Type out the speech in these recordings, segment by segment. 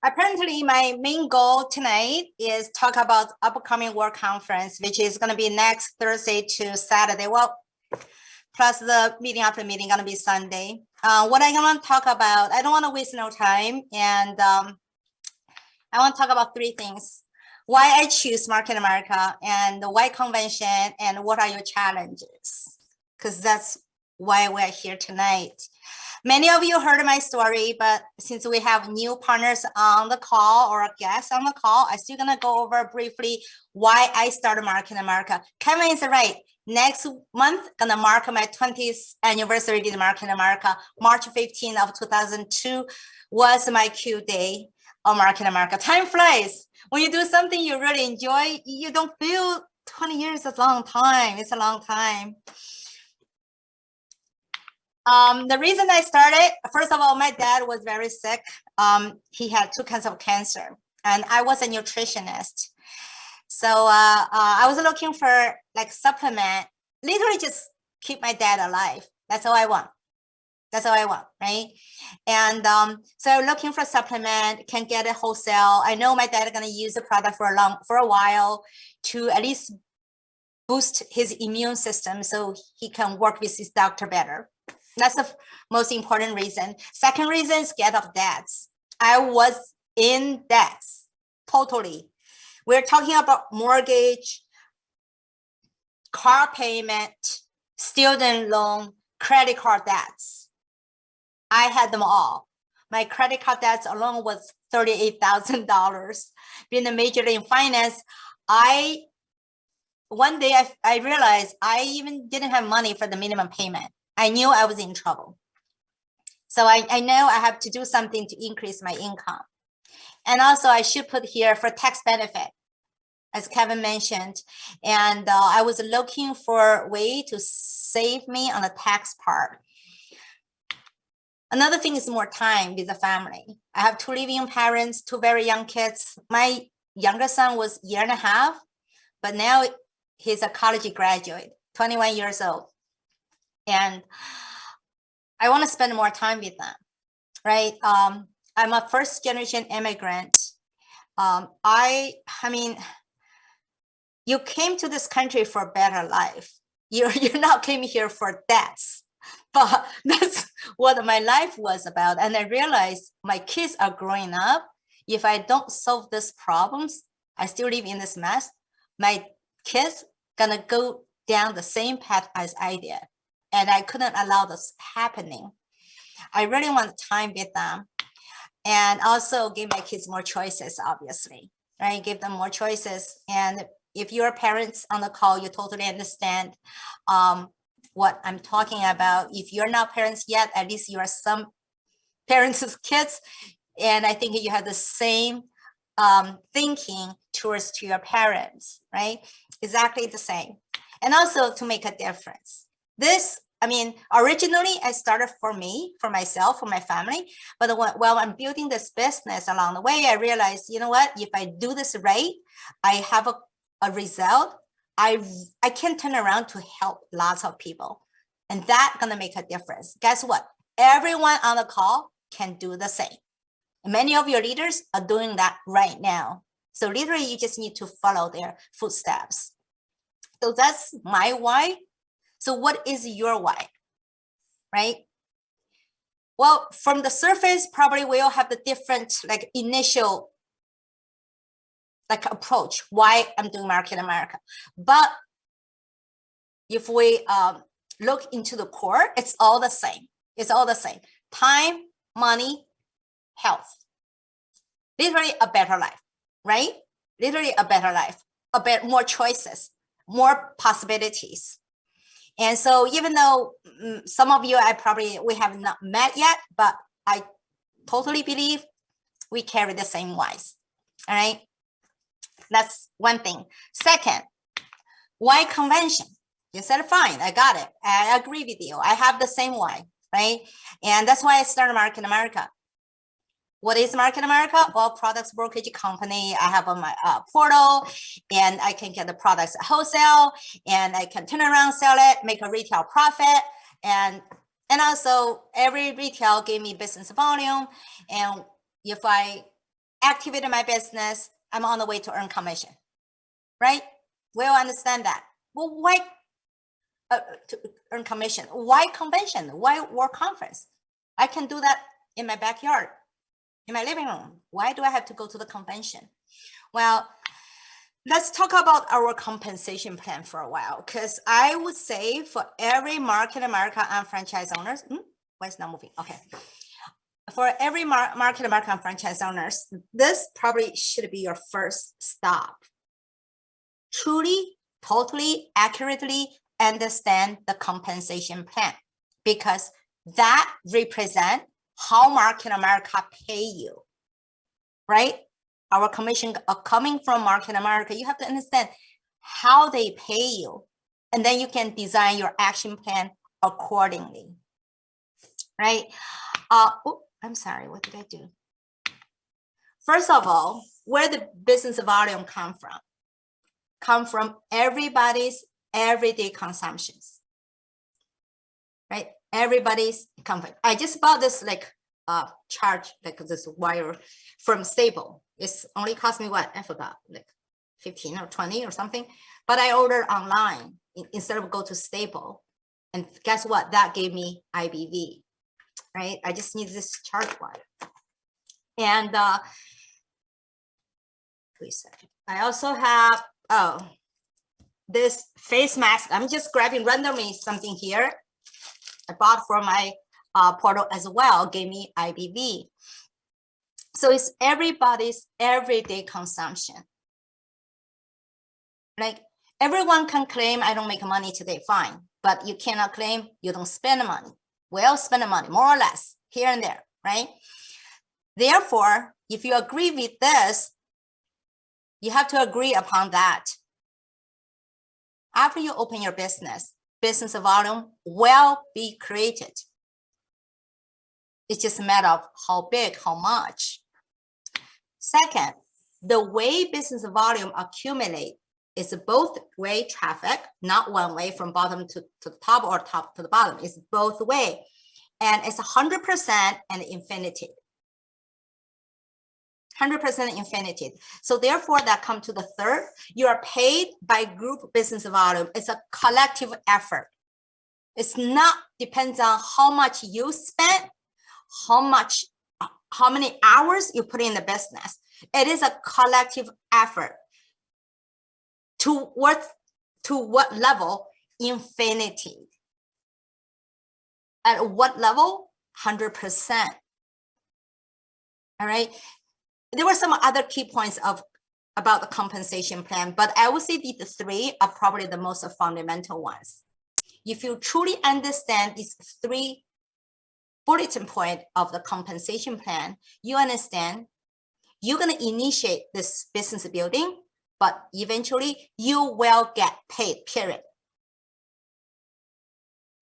Apparently, my main goal tonight is talk about upcoming World Conference, which is going to be next Thursday to Saturday. Well, plus the meeting after meeting going to be Sunday. What I want to talk about, I don't want to waste no time, and I want to talk about three things: why I choose Market America, and the why convention, and what are your challenges? Because that's why we're here tonight. Many of you heard my story, but since we have new partners on the call or guests on the call, I'm still gonna go over briefly why I started Market America. Kevin is right. Next month, gonna mark my 20th anniversary with Market America. March 15th of 2002 was my Q day of Market America. Time flies. When you do something you really enjoy, you don't feel 20 years is a long time. It's a long time. The reason I started, first of all, my dad was very sick. He had 2 kinds of cancer, and I was a nutritionist. So I was looking for like supplement, literally just keep my dad alive. That's all I want. That's all I want, right? And so looking for supplement, can get it wholesale. I know my dad is gonna use the product for a while to at least boost his immune system so he can work with his doctor better. That's the most important reason. Second reason is get off debts. I was in debts, totally. We're talking about mortgage, car payment, student loan, credit card debts. I had them all. My credit card debts alone was $38,000. Being a major in finance, one day I realized I even didn't have money for the minimum payment. I knew I was in trouble. So I know I have to do something to increase my income. And also I should put here for tax benefit, as Kevin mentioned. And I was looking for a way to save me on the tax part. Another thing is more time with the family. I have 2 living parents, 2 very young kids. My younger son was 1.5 years, but now he's a college graduate, 21 years old. And I want to spend more time with them, right? I'm a first generation immigrant. I mean, you came to this country for a better life. You're not came here for debts, but that's what my life was about. And I realized my kids are growing up. If I don't solve these problems, I still live in this mess. My kids gonna go down the same path as I did. And I couldn't allow this happening. I really want time with them, and also give my kids more choices, obviously, right? Give them more choices. And if you're parents on the call, you totally understand what I'm talking about. If you're not parents yet, at least you are some parents' kids. And I think you have the same thinking towards to your parents, right? Exactly the same. And also to make a difference. This, I mean, originally I started for me, for myself, for my family. But while I'm building this business along the way, I realized, you know what, if I do this right, I have a result, I can turn around to help lots of people. And that's gonna make a difference. Guess what? Everyone on the call can do the same. Many of your leaders are doing that right now. So literally you just need to follow their footsteps. So that's my why. So what is your why, right? Well, from the surface, probably we all have the different like initial like approach why I'm doing Market America. But if we look into the core, it's all the same. It's all the same. Time, money, health. Literally a better life, right? Literally a better life, more choices, more possibilities. And so even though some of you, we have not met yet, but I totally believe we carry the same whys, all right? That's one thing. Second, why convention? You said, fine, I got it. I agree with you. I have the same why, right? And that's why I started Market America. What is Market America? Well, products brokerage company. I have on my portal, and I can get the products at wholesale, and I can turn around, sell it, make a retail profit, and also every retail gave me business volume. And if I activated my business, I'm on the way to earn commission, right? We all understand that. Well, why to earn commission? Why convention? Why work conference? I can do that in my backyard, in my living room. Why do I have to go to the convention? Well, let's talk about our compensation plan for a while, because I would say for every Market America and franchise owners, why is not moving? Okay. For every Market America and franchise owners, this probably should be your first stop. Truly, totally, accurately understand the compensation plan, because that represents how Market America pay you, right? Our commission are coming from Market America. You have to understand how they pay you, and then you can design your action plan accordingly, right? Oh, I'm sorry, what did I do? First of all, where the business volume come from? Come from everybody's everyday consumptions, right? Everybody's comfort. I just bought this like charge, like this wire from Stable. It's only cost me what? I forgot, like 15 or 20 or something. But I ordered online instead of go to Stable. And guess what? That gave me IBV, right? I just need this charge wire. And wait a second. I also have, this face mask. I'm just grabbing randomly something here. I bought for my portal as well, gave me IBV. So it's everybody's everyday consumption. Like everyone can claim I don't make money today, fine. But you cannot claim you don't spend money. We all spend money, more or less, here and there, right? Therefore, if you agree with this, you have to agree upon that. After you open your business volume will be created. It's just a matter of how big, how much. Second, the way business volume accumulate is both way traffic, not one way from bottom to the top or top to the bottom. It's both way. And it's 100% and infinity. 100% infinity. So therefore that comes to the third, you are paid by group business volume. It's a collective effort. It's not depends on how much you spend, how many hours you put in the business. It is a collective effort. To what level? Infinity. At what level? 100%. All right. There were some other key points about the compensation plan, but I would say the three are probably the most fundamental ones. If you truly understand these three bulletin points of the compensation plan, you understand you're going to initiate this business building, but eventually you will get paid, period.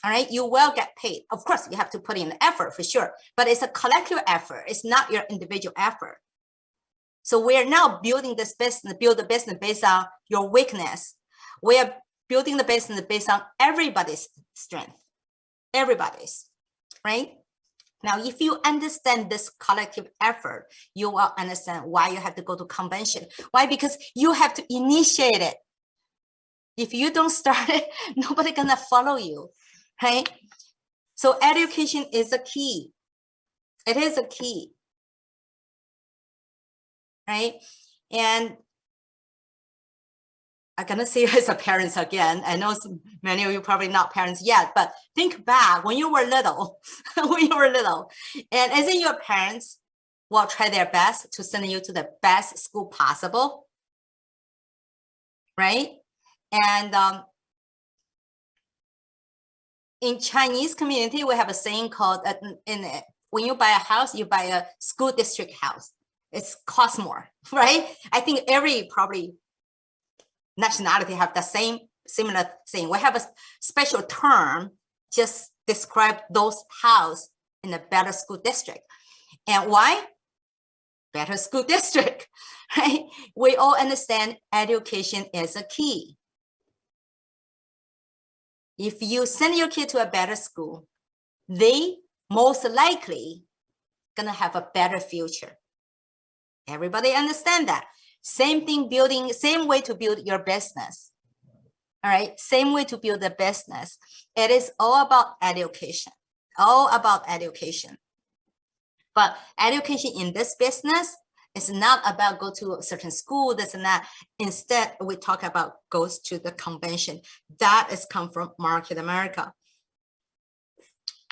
All right, you will get paid. Of course, you have to put in the effort for sure, but it's a collective effort. It's not your individual effort. So we are now building this business, build the business based on your weakness. We are building the business based on everybody's strength, everybody's, right? Now, if you understand this collective effort, you will understand why you have to go to convention. Why? Because you have to initiate it. If you don't start it, nobody's gonna follow you, right? So education is a key. It is a key. Right? And I'm gonna say as a parents again, I know many of you probably not parents yet, but think back when you were little, and isn't your parents will try their best to send you to the best school possible, right? And in Chinese community, we have a saying called, when you buy a house, you buy a school district house. It's cost more, right? I think every probably nationality have the same similar thing. We have a special term just describe those house in a better school district. And why? Better school district, right? We all understand education is a key. If you send your kid to a better school, they most likely gonna have a better future. Everybody understand that. Same thing building, same way to build your business. All right, same way to build a business. It is all about education, all about education. But education in this business is not about go to a certain school, this and that. Instead, we talk about goes to the convention. That is come from Market America.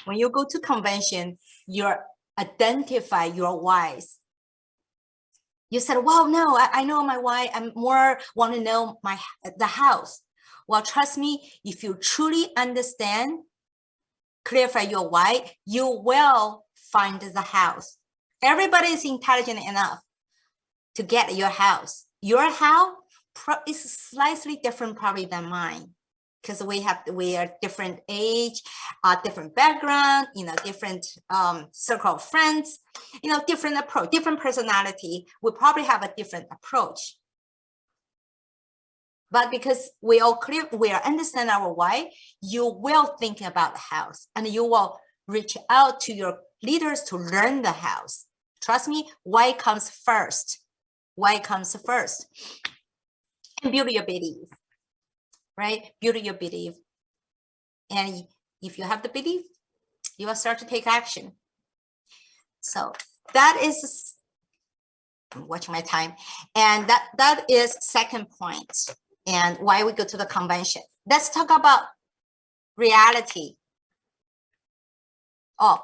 When you go to convention, you identify your whys. You said, well, no, I know my why. I'm more want to know the house. Well, trust me, if you truly understand, clarify your why, you will find the house. Everybody is intelligent enough to get your house. Your house is slightly different probably than mine, because we are different age, different background, different circle of friends, different approach, different personality. We probably have a different approach. But because we are understand our why, you will think about the house and you will reach out to your leaders to learn the house. Trust me, why comes first. Why comes first. And build your belief, right? Build your belief. And if you have the belief, you will start to take action. So that is, I'm watching my time. And that is second point. And why we go to the convention. Let's talk about reality. Oh,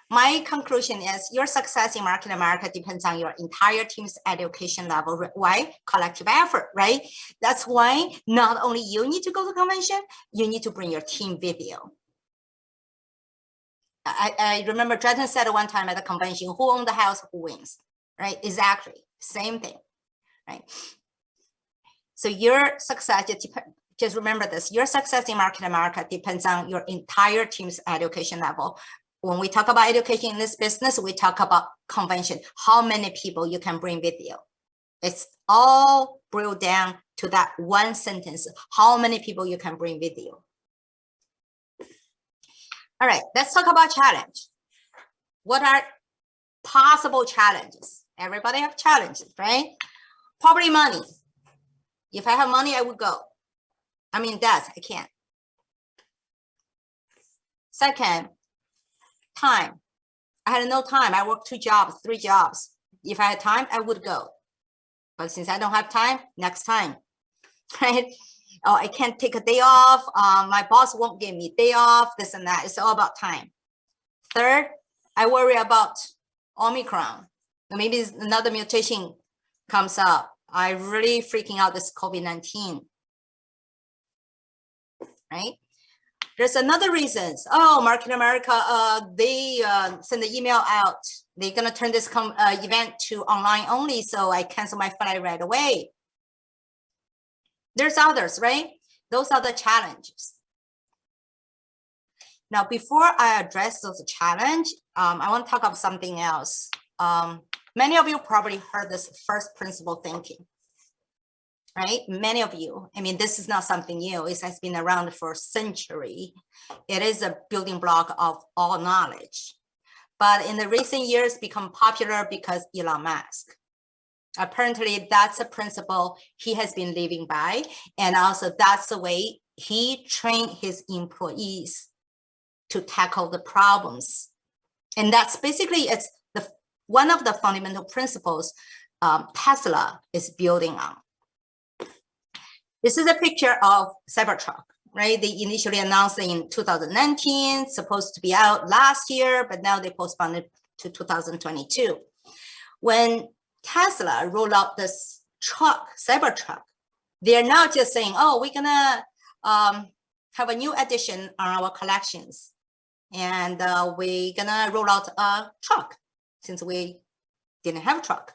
my conclusion is your success in Market America depends on your entire team's education level. Why? Collective effort, right? That's why not only you need to go to the convention, you need to bring your team with you. I remember Dretton said one time at the convention, who owns the house, who wins, right? Exactly, same thing, right? So your success, just remember this, your success in Market America depends on your entire team's education level. When we talk about education in this business, we talk about convention, how many people you can bring with you. It's all boiled down to that one sentence, how many people you can bring with you. All right, let's talk about challenge. What are possible challenges? Everybody have challenges, right? Property money. If I have money, I would go. I mean, I can't. Second, time. I had no time. I worked 2 jobs, 3 jobs. If I had time, I would go. But since I don't have time, next time, right? Oh, I can't take a day off. My boss won't give me a day off, this and that. It's all about time. Third, I worry about Omicron. Maybe another mutation comes up. I'm really freaking out this COVID-19, right? There's another reason. Oh, Market America, they send the email out. They're gonna turn this event to online only, so I cancel my flight right away. There's others, right? Those are the challenges. Now, before I address those challenges, I want to talk about something else. Many of you probably heard this first principle thinking, right? Many of you, I mean, this is not something new. It has been around for a century. It is a building block of all knowledge. But in the recent years, become popular because Elon Musk. Apparently, that's a principle he has been living by. And also that's the way he trained his employees to tackle the problems. And that's basically, it's one of the fundamental principles Tesla is building on. This is a picture of Cybertruck, right? They initially announced in 2019, supposed to be out last year, but now they postponed it to 2022. When Tesla rolled out this truck, Cybertruck, they're now just saying, oh, we're gonna have a new addition on our collections. And we're gonna roll out a truck since we didn't have a truck.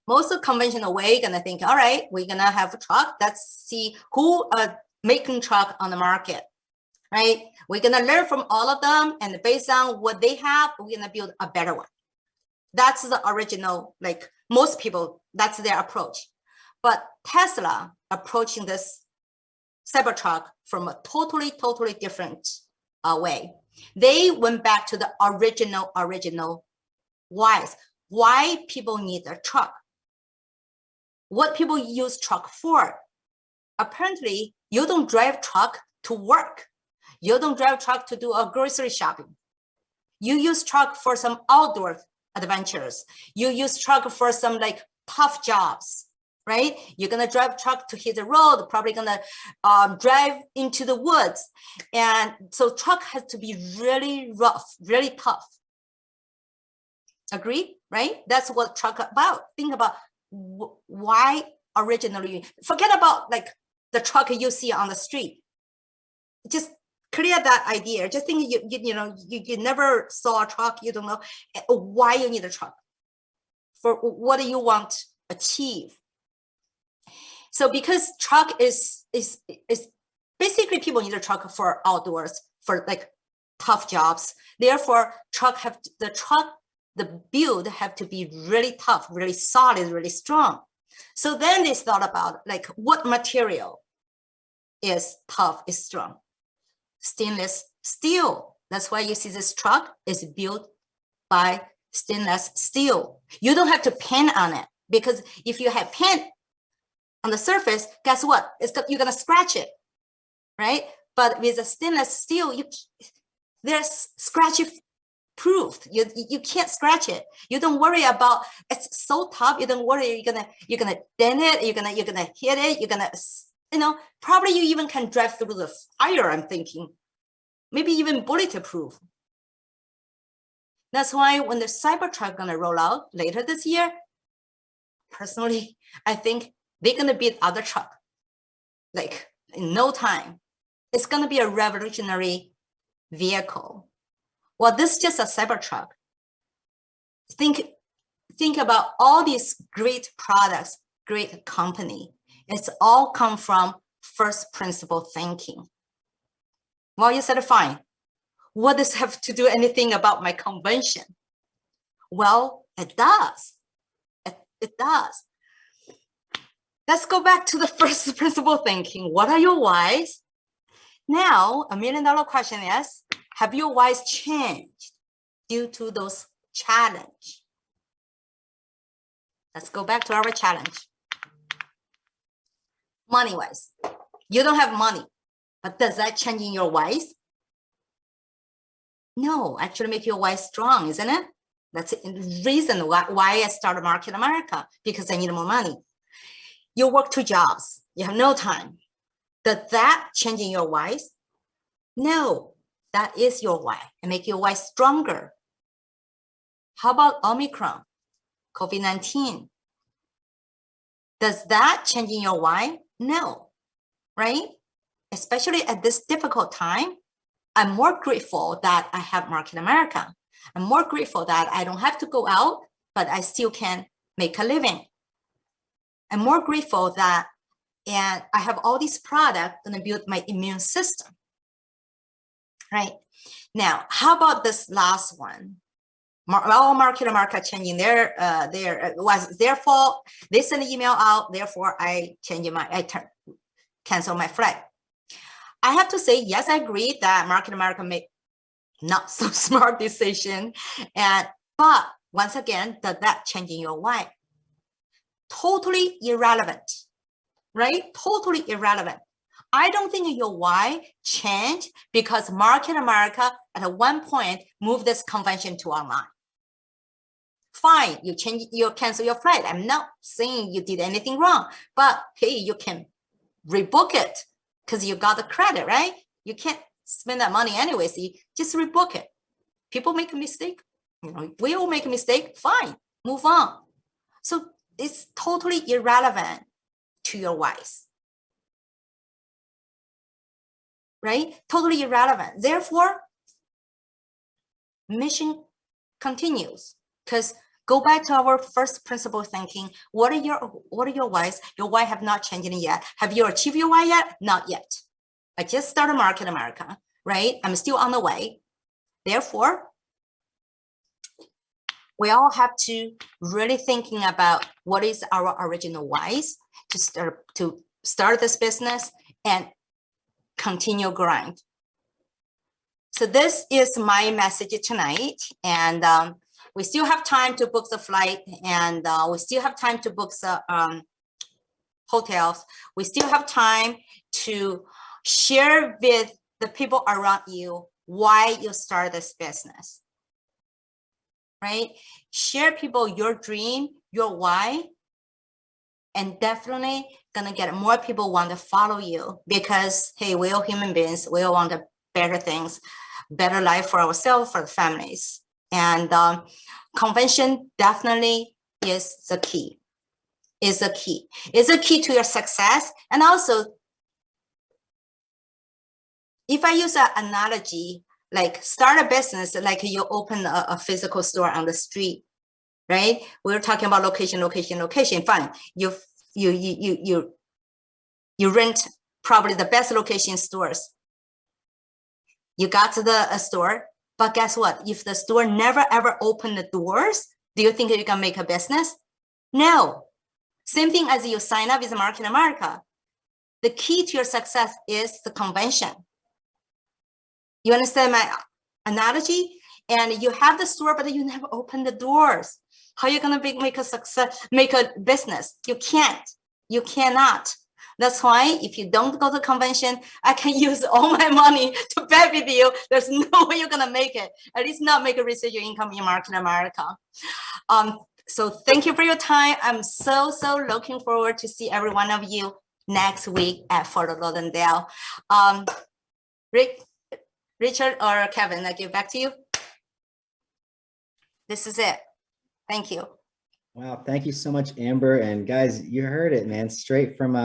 Most of conventional way gonna think, all right, we're gonna have a truck. Let's see who are making truck on the market, right? We're gonna learn from all of them, and based on what they have, we're gonna build a better one. That's the original, like most people, that's their approach. But Tesla approaching this Cybertruck from a totally different way. They went back to the original whys. why people need a truck. What people use truck for. Apparently, you don't drive truck to work. You don't drive truck to do a grocery shopping. You use truck for some outdoor adventures. You use truck for some like tough jobs, right? You're gonna drive truck to hit the road, probably gonna drive into the woods. And so truck has to be really rough, really tough. Agree, right? That's what truck about. Think about why originally, forget about like the truck you see on the street. Just clear that idea. Just think you never saw a truck, you don't know why you need a truck. For what do you want to achieve? So because truck is basically people need a truck for outdoors, for like tough jobs. Therefore, the build have to be really tough, really solid, really strong. So then they thought about like what material is tough, is strong. Stainless steel. That's why you see this truck is built by stainless steel. You don't have to paint on it, because if you have paint on the surface, guess what? You're gonna scratch it, right? But with a stainless steel, there's scratch proof. You can't scratch it. You don't worry about, it's so tough. You don't worry you're gonna dent it. You're gonna hit it. You're gonna, probably you even can drive through the fire. I'm thinking, maybe even bulletproof. That's why when the Cybertruck gonna roll out later this year, personally, I think they're gonna beat other truck, like in no time. It's gonna be a revolutionary vehicle. Well, this is just a Cybertruck. Think about all these great products, great company. It's all come from first principle thinking. Well, you said fine. What does have to do anything about my convention? Well, it does. It does. Let's go back to the first principle thinking. What are your whys? Now, $1 million question is, have your whys changed due to those challenge? Let's go back to our challenge. Money-wise, you don't have money, but does that change in your whys? No, actually make your why strong, isn't it? That's the reason why I started Market America, because I need more money. You work 2 jobs, you have no time. Does that change in your whys? No, that is your why, and make your why stronger. How about Omicron, COVID-19? Does that change in your why? No, right? Especially at this difficult time, I'm more grateful that I have Market America. I'm more grateful that I don't have to go out, but I still can make a living. I'm more grateful that I have all these products going to build my immune system. Right? Now, how about this last one? All Market America changing was their fault. They sent an email out, therefore I cancel my flight. I have to say, yes, I agree that Market America made not so smart decision. But once again, does that changing your why? Totally irrelevant, right? Totally irrelevant. I don't think your why changed because Market America at one point moved this convention to online. Fine, you cancel your flight. I'm not saying you did anything wrong, but hey, you can rebook it because you got the credit, right? You can't spend that money anyway, so you just rebook it. People make a mistake. We all make a mistake. Fine, move on. So it's totally irrelevant to your whys, right? Totally irrelevant. Therefore, mission continues, because go back to our first principle thinking. What are your whys? Your why have not changed yet. Have you achieved your why yet? Not yet. I just started Market America, right? I'm still on the way. Therefore, we all have to really thinking about what is our original whys to start this business and continue grind. So this is my message tonight. And we still have time to book the flight, and we still have time to book the hotels. We still have time to share with the people around you why you started this business, right? Share people your dream, your why, and definitely gonna get more people want to follow you, because hey, we're all human beings. We all want the better things, better life for ourselves, for the families. And convention definitely is the key. Is a key. Is a key to your success. And also, if I use an analogy, like start a business, like you open a physical store on the street, right? We're talking about location, location, location. Fine. You rent probably the best location stores. You got to the store, but guess what? If the store never ever opened the doors, do you think you can make a business? No. Same thing as you sign up with Market America. The key to your success is the convention. You understand my analogy? And you have the store, but you never open the doors. How are you gonna make a success, make a business? You can't. You cannot. That's why if you don't go to convention, I can use all my money to bet with you. There's no way you're gonna make it. At least not make a residual income in Market America. So thank you for your time. I'm so looking forward to see every one of you next week at Fort Lauderdale. Richard or Kevin, I give back to you. This is it. Thank you. Wow, thank you so much, Amber. And guys, you heard it, man, straight from